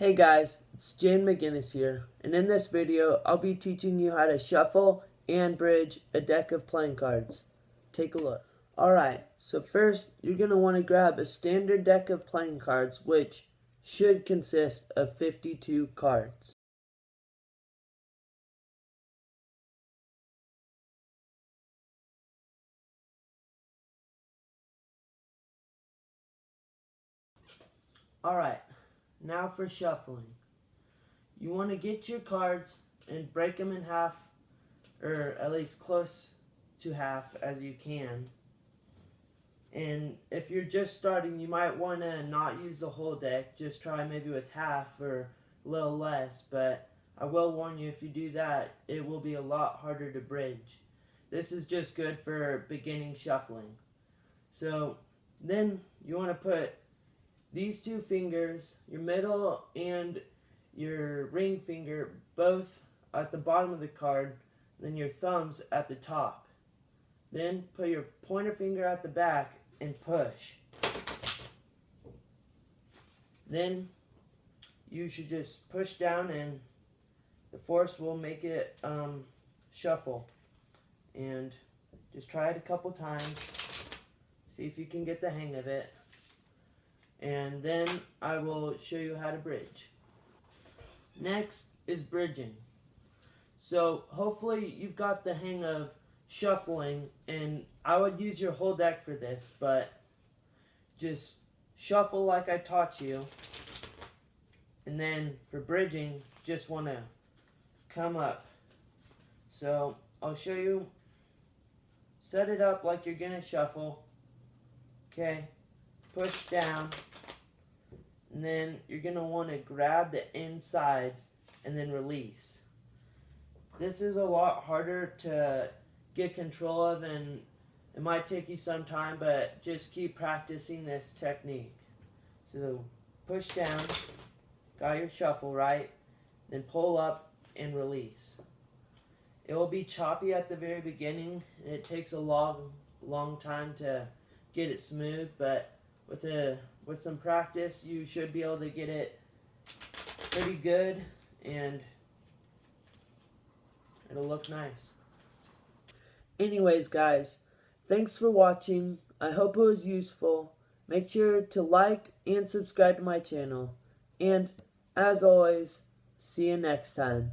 Hey guys, it's Jaiden here, and in this video I'll be teaching you how to shuffle and bridge a deck of playing cards. Take a look. Alright, so first you're going to want to grab a standard deck of playing cards, which should consist of 52 cards. Alright, now for shuffling. You want to get your cards and break them in half, or at least close to half as you can. And if you're just starting, you might want to not use the whole deck. Just try maybe with half or a little less. But I will warn you, if you do that, it will be a lot harder to bridge. This is just good for beginning shuffling. So then you want to put these two fingers, your middle and your ring finger, both at the bottom of the card, then your thumbs at the top. Then put your pointer finger at the back and push. Then you should just push down and the force will make it shuffle. And just try it a couple times. See if you can get the hang of it. And then I will show you how to bridge. Next is bridging. So hopefully you've got the hang of shuffling, and I would use your whole deck for this, but just shuffle like I taught you. And then for bridging, just want to come up. So I'll show you. Set it up like you're going to shuffle. Okay. Push down. And then you're going to want to grab the insides and then release. This is a lot harder to get control of, and it might take you some time, but just keep practicing this technique. So push down, got your shuffle right, then pull up and release. It will be choppy at the very beginning, and it takes a long time to get it smooth, but with some practice, you should be able to get it pretty good, and it'll look nice. Anyways, guys, thanks for watching. I hope it was useful. Make sure to like and subscribe to my channel. And, as always, see you next time.